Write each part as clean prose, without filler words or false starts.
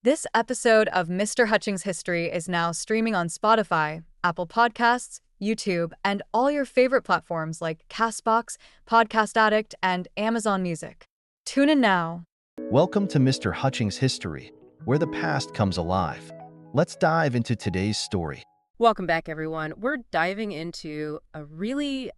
This episode of Mr. Hutchings History is now streaming on Spotify, Apple Podcasts, YouTube, and all your favorite platforms like Castbox, Podcast Addict, and Amazon Music. Tune in now. Welcome to Mr. Hutchings History, where the past comes alive. Let's dive into today's story. Welcome back, everyone. We're diving into a really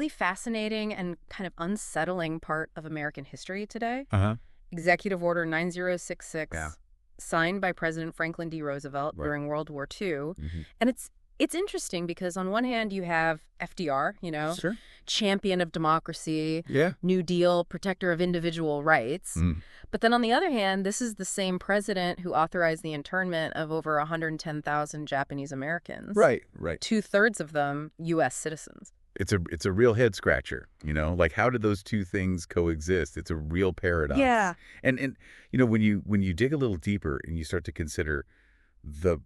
fascinating and kind of unsettling part of American history today. Executive Order 9066, signed by President Franklin D. Roosevelt during World War II. And it's interesting because on one hand you have FDR, champion of democracy, New Deal, protector of individual rights. But then on the other hand, this is the same president who authorized the internment of over 110,000 Japanese Americans. Right. 2/3 of them U.S. citizens. It's a real head scratcher, like how did those two things coexist? It's a real paradox. Yeah. And when you dig a little deeper and you start to consider the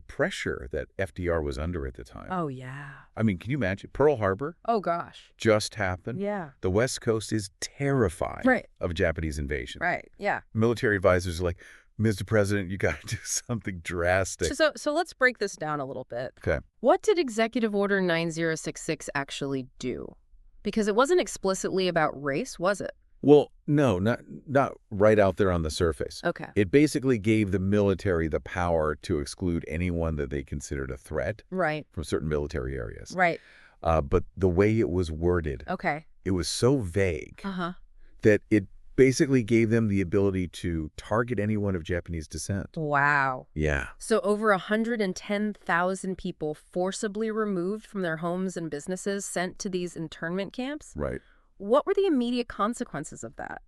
pressure that FDR was under at the time. Oh, yeah. I mean, can you imagine? Pearl Harbor. Oh, gosh. Just happened. Yeah. The West Coast is terrified of Japanese invasion. Right. Yeah. Military advisors are like, Mr. President, you got to do something drastic. So let's break this down a little bit. Okay. What did Executive Order 9066 actually do? Because it wasn't explicitly about race, was it? Well, no, not right out there on the surface. Okay. It basically gave the military the power to exclude anyone that they considered a threat from certain military areas. Right. But the way it was worded, it was so vague that it basically gave them the ability to target anyone of Japanese descent. Wow. Yeah. So over 110,000 people forcibly removed from their homes and businesses sent to these internment camps? Right. What were the immediate consequences of that,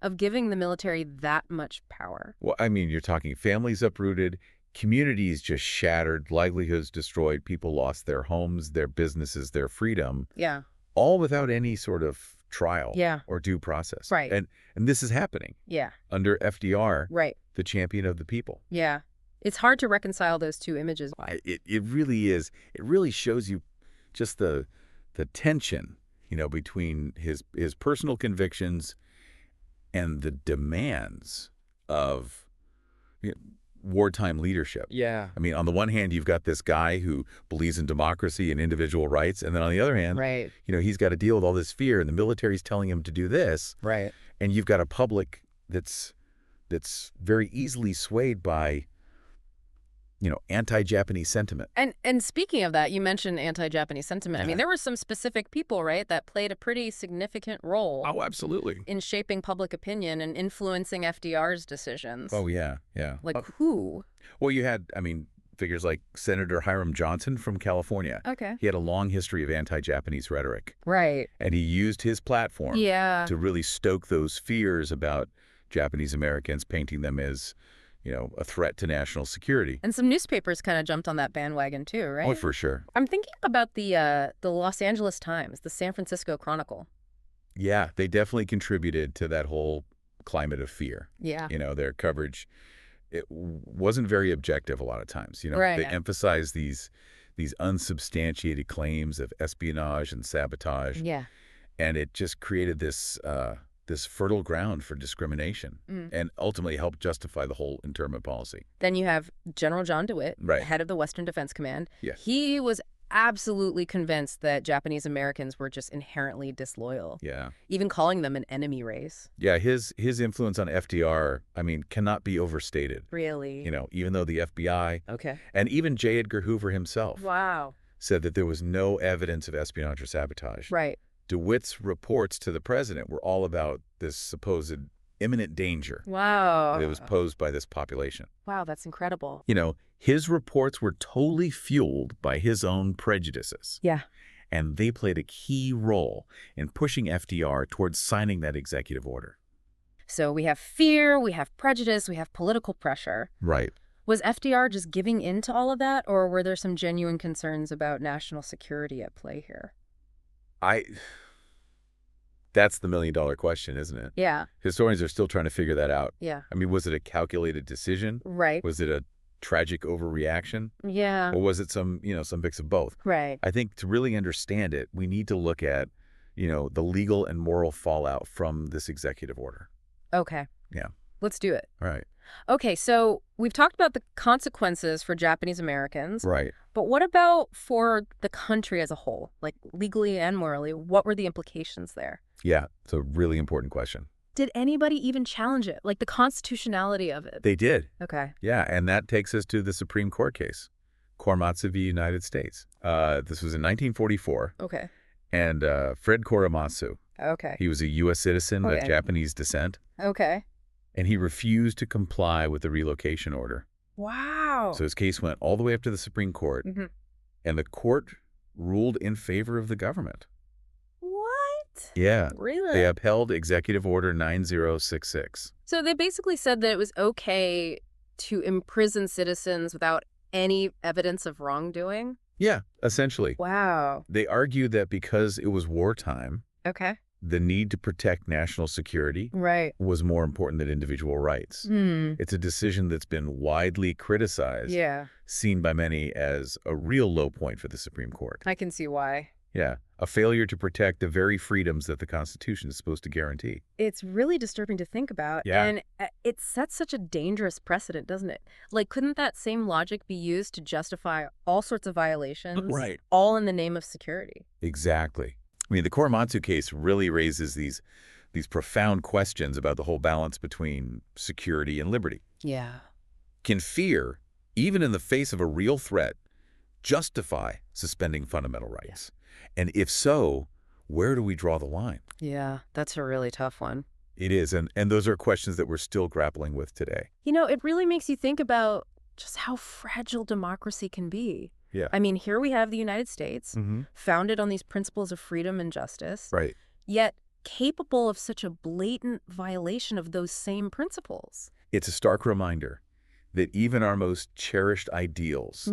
of giving the military that much power? Well, I mean, you're talking families uprooted, communities just shattered, livelihoods destroyed, people lost their homes, their businesses, their freedom. Yeah. All without any sort of trial or due process. Right. And this is happening. Yeah. Under FDR, right, the champion of the people. Yeah. It's hard to reconcile those two images. It really is. It really shows you just the tension, between his personal convictions and the demands of wartime leadership. Yeah. I mean, on the one hand, you've got this guy who believes in democracy and individual rights, and then on the other hand, he's got to deal with all this fear, and the military's telling him to do this. Right. And you've got a public that's very easily swayed by, anti-Japanese sentiment. And speaking of that, you mentioned anti-Japanese sentiment. I mean, there were some specific people, right, that played a pretty significant role. Oh, absolutely. In shaping public opinion and influencing FDR's decisions. Oh, yeah. Like who? Well, you had, figures like Senator Hiram Johnson from California. Okay. He had a long history of anti-Japanese rhetoric. Right. And he used his platform to really stoke those fears about Japanese Americans, painting them as a threat to national security. And some newspapers kind of jumped on that bandwagon too, right? Oh, for sure. I'm thinking about the Los Angeles Times, the San Francisco Chronicle. Yeah, they definitely contributed to that whole climate of fear. Yeah. Their coverage, it wasn't very objective a lot of times. They emphasized these unsubstantiated claims of espionage and sabotage. Yeah. And it just created this fertile ground for discrimination and ultimately helped justify the whole internment policy. Then you have General John DeWitt, head of the Western Defense Command. Yeah. He was absolutely convinced that Japanese Americans were just inherently disloyal. Yeah. Even calling them an enemy race. Yeah, his influence on FDR, cannot be overstated. Really? Even though the FBI and even J. Edgar Hoover himself said that there was no evidence of espionage or sabotage. Right. DeWitt's reports to the president were all about this supposed imminent danger that was posed by this population. Wow, that's incredible. His reports were totally fueled by his own prejudices. Yeah. And they played a key role in pushing FDR towards signing that executive order. So we have fear, we have prejudice, we have political pressure. Right. Was FDR just giving in to all of that, or were there some genuine concerns about national security at play here? That's the million-dollar question, isn't it? Yeah. Historians are still trying to figure that out. Yeah. Was it a calculated decision? Right. Was it a tragic overreaction? Yeah. Or was it some mix of both? Right. I think to really understand it, we need to look at, the legal and moral fallout from this executive order. Okay. Yeah. Let's do it. All right. Okay, so we've talked about the consequences for Japanese Americans. Right. But what about for the country as a whole? Like legally and morally, what were the implications there? Yeah, it's a really important question. Did anybody even challenge it? Like the constitutionality of it? They did. Okay. Yeah, and that takes us to the Supreme Court case, Korematsu v. United States. This was in 1944. Okay. And Fred Korematsu, Okay. he was a U.S. citizen of Okay. Japanese descent, Okay. and he refused to comply with the relocation order. Wow. So his case went all the way up to the Supreme Court, and the court ruled in favor of the government. What? Yeah. Really? They upheld Executive Order 9066. So they basically said that it was okay to imprison citizens without any evidence of wrongdoing? Yeah, essentially. Wow. They argued that because it was wartime, Okay. the need to protect national security Right. was more important than individual rights. It's a decision that's been widely criticized, Yeah. seen by many as a real low point for the Supreme Court. I can see why. Yeah, a failure to protect the very freedoms that the Constitution is supposed to guarantee. It's really disturbing to think about. Yeah. And it sets such a dangerous precedent, doesn't it? Like, couldn't that same logic be used to justify all sorts of violations? Right. All in the name of security. Exactly. I mean, the Korematsu case really raises these profound questions about the whole balance between security and liberty. Yeah. Can fear, even in the face of a real threat, justify suspending fundamental rights? Yeah. And if so, where do we draw the line? Yeah, that's a really tough one. It is, and those are questions that we're still grappling with today. You know, it really makes you think about just how fragile democracy can be. Yeah. I mean, here we have the United States, founded on these principles of freedom and justice, Right. yet capable of such a blatant violation of those same principles. It's a stark reminder that even our most cherished ideals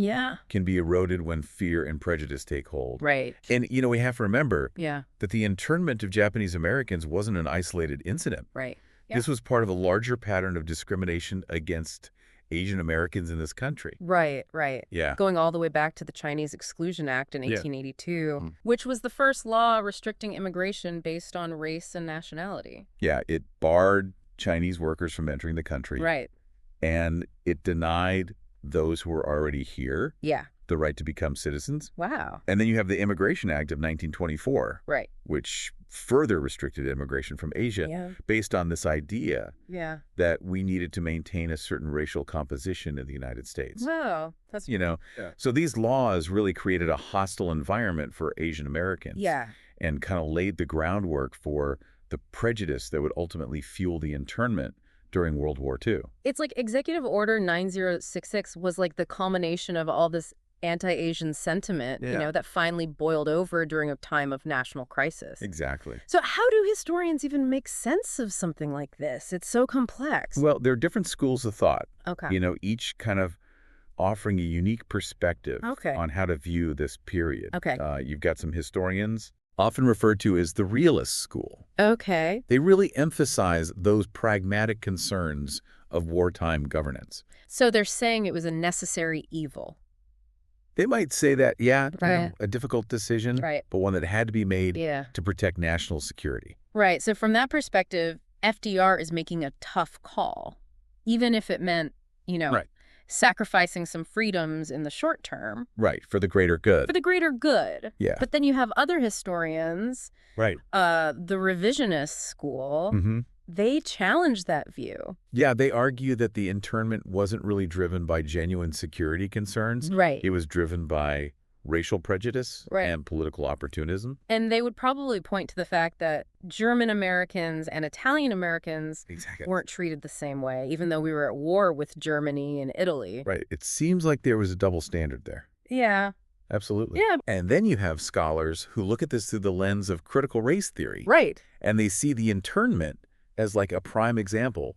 can be eroded when fear and prejudice take hold. Right. And, we have to remember that the internment of Japanese Americans wasn't an isolated incident. Right. This was part of a larger pattern of discrimination against Asian Americans in this country. Right, right. Yeah. Going all the way back to the Chinese Exclusion Act in 1882, which was the first law restricting immigration based on race and nationality. Yeah, it barred Chinese workers from entering the country. Right. And it denied those who were already here the right to become citizens. Wow. And then you have the Immigration Act of 1924, right, which further restricted immigration from Asia based on this idea that we needed to maintain a certain racial composition in the United States. Wow. That's So these laws really created a hostile environment for Asian Americans. Yeah. And kind of laid the groundwork for the prejudice that would ultimately fuel the internment during World War II. It's like Executive Order 9066 was like the culmination of all this anti-Asian sentiment, that finally boiled over during a time of national crisis. Exactly. So how do historians even make sense of something like this? It's so complex. Well, there are different schools of thought. Okay. Each kind of offering a unique perspective on how to view this period. Okay. You've got some historians, often referred to as the Realist school. Okay. They really emphasize those pragmatic concerns of wartime governance. So they're saying it was a necessary evil. They might say that, a difficult decision, but one that had to be made to protect national security. Right. So from that perspective, FDR is making a tough call, even if it meant, sacrificing some freedoms in the short term. Right, for the greater good. For the greater good. Yeah. But then you have other historians, right? The Revisionist school, they challenge that view. Yeah, they argue that the internment wasn't really driven by genuine security concerns. Right. It was driven by racial prejudice and political opportunism. And they would probably point to the fact that German Americans and Italian Americans weren't treated the same way, even though we were at war with Germany and Italy. Right. It seems like there was a double standard there. Yeah. Absolutely. Yeah. And then you have scholars who look at this through the lens of critical race theory. Right. And they see the internment as like a prime example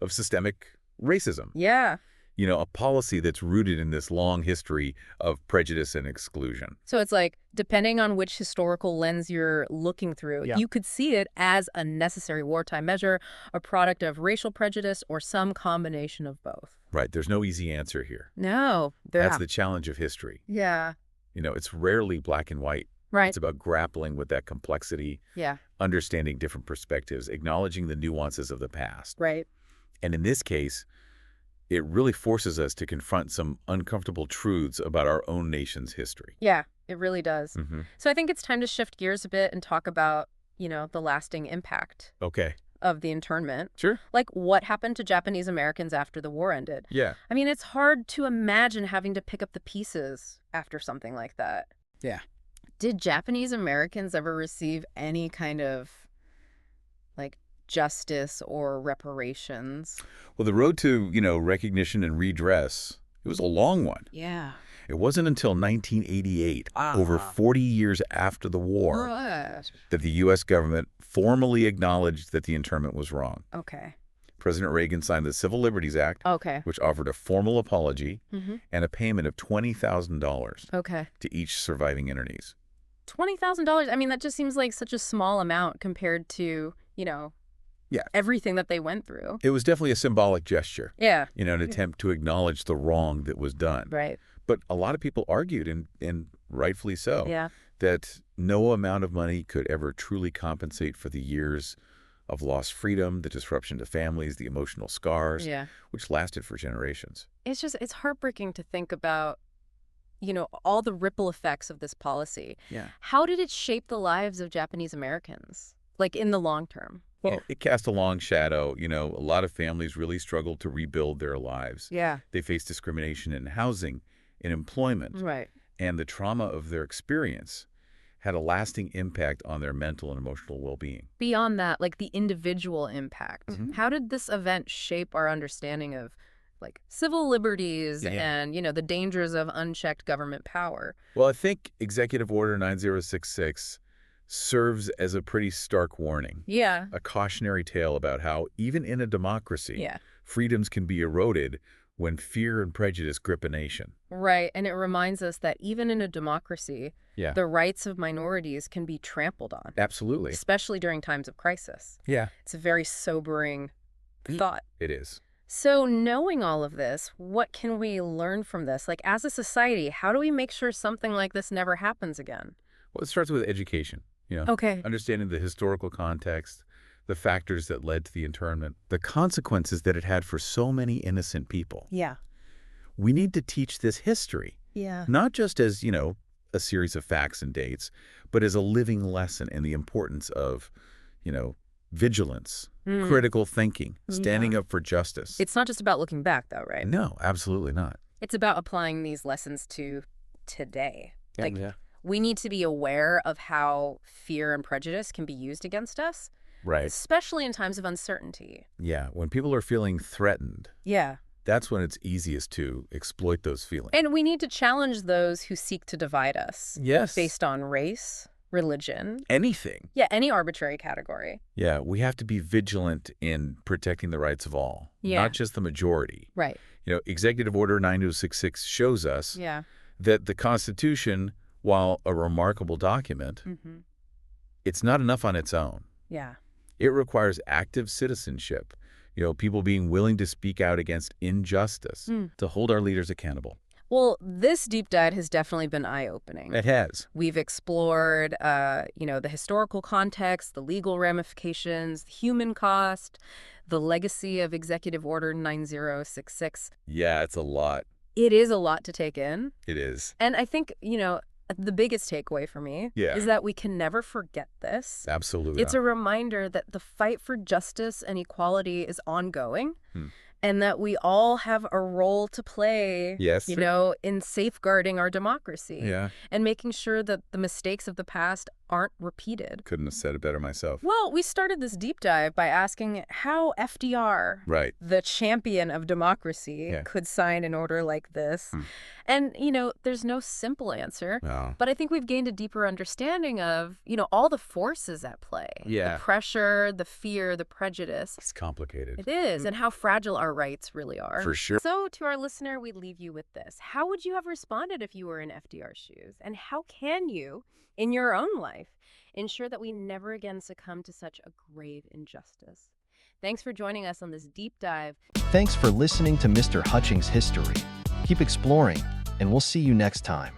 of systemic racism. Yeah. A policy that's rooted in this long history of prejudice and exclusion. So it's like, depending on which historical lens you're looking through, you could see it as a necessary wartime measure, a product of racial prejudice, or some combination of both. Right. There's no easy answer here. No. That's the challenge of history. Yeah. It's rarely black and white. Right. It's about grappling with that complexity, understanding different perspectives, acknowledging the nuances of the past. Right. And in this case, it really forces us to confront some uncomfortable truths about our own nation's history. Yeah, it really does. Mm-hmm. So I think it's time to shift gears a bit and talk about, the lasting impact of the internment. Sure. Like, what happened to Japanese Americans after the war ended? Yeah. I mean, it's hard to imagine having to pick up the pieces after something like that. Yeah. Did Japanese Americans ever receive any kind of, justice or reparations? Well, the road to, recognition and redress, it was a long one. Yeah. It wasn't until 1988, over 40 years after the war, that the U.S. government formally acknowledged that the internment was wrong. Okay. President Reagan signed the Civil Liberties Act, which offered a formal apology and a payment of $20,000 to each surviving internees. $20,000? I mean, that just seems like such a small amount compared to, everything that they went through. It was definitely a symbolic gesture. Yeah. An attempt to acknowledge the wrong that was done. Right. But a lot of people argued, and rightfully so, that no amount of money could ever truly compensate for the years of lost freedom, the disruption to families, the emotional scars, which lasted for generations. It's heartbreaking to think about, all the ripple effects of this policy. Yeah. How did it shape the lives of Japanese Americans, in the long term? Well, it cast a long shadow. A lot of families really struggled to rebuild their lives. Yeah. They faced discrimination in housing, in employment. Right. And the trauma of their experience had a lasting impact on their mental and emotional well-being. Beyond that, the individual impact, how did this event shape our understanding of, civil liberties and, the dangers of unchecked government power? Well, I think Executive Order 9066 serves as a pretty stark warning. Yeah. A cautionary tale about how, even in a democracy, freedoms can be eroded when fear and prejudice grip a nation. Right. And it reminds us that even in a democracy, the rights of minorities can be trampled on. Absolutely. Especially during times of crisis. Yeah. It's a very sobering thought. It is. So knowing all of this, what can we learn from this? As a society, how do we make sure something like this never happens again? Well, it starts with education. Understanding the historical context, the factors that led to the internment, the consequences that it had for so many innocent people. Yeah. We need to teach this history. Yeah. Not just as, a series of facts and dates, but as a living lesson in the importance of, vigilance, critical thinking, standing up for justice. It's not just about looking back, though, right? No, absolutely not. It's about applying these lessons to today. Yeah. We need to be aware of how fear and prejudice can be used against us. Right. Especially in times of uncertainty. Yeah. When people are feeling threatened. Yeah. That's when it's easiest to exploit those feelings. And we need to challenge those who seek to divide us. Yes. Based on race, religion. Anything. Yeah, any arbitrary category. Yeah, we have to be vigilant in protecting the rights of all, not just the majority. Right. Executive Order 9066 shows us that the Constitution, while a remarkable document, it's not enough on its own. Yeah. It requires active citizenship, people being willing to speak out against injustice, to hold our leaders accountable. Well, this deep dive has definitely been eye-opening. It has. We've explored, the historical context, the legal ramifications, the human cost, the legacy of Executive Order 9066. Yeah, it's a lot. It is a lot to take in. It is. And I think, the biggest takeaway for me is that we can never forget this. Absolutely. It's a reminder that the fight for justice and equality is ongoing. And that we all have a role to play, in safeguarding our democracy. Yeah. And making sure that the mistakes of the past aren't repeated. Couldn't have said it better myself. Well, we started this deep dive by asking how FDR, the champion of democracy, could sign an order like this. And, there's no simple answer. No. But I think we've gained a deeper understanding of, all the forces at play. Yeah. The pressure, the fear, the prejudice. It's complicated. It is. And how fragile our rights really are. For sure. So to our listener, we leave you with this. How would you have responded if you were in FDR's shoes? And how can you, in your own life, ensure that we never again succumb to such a grave injustice? Thanks for joining us on this deep dive. Thanks for listening to Mr. Hutchings History. Keep exploring, and we'll see you next time.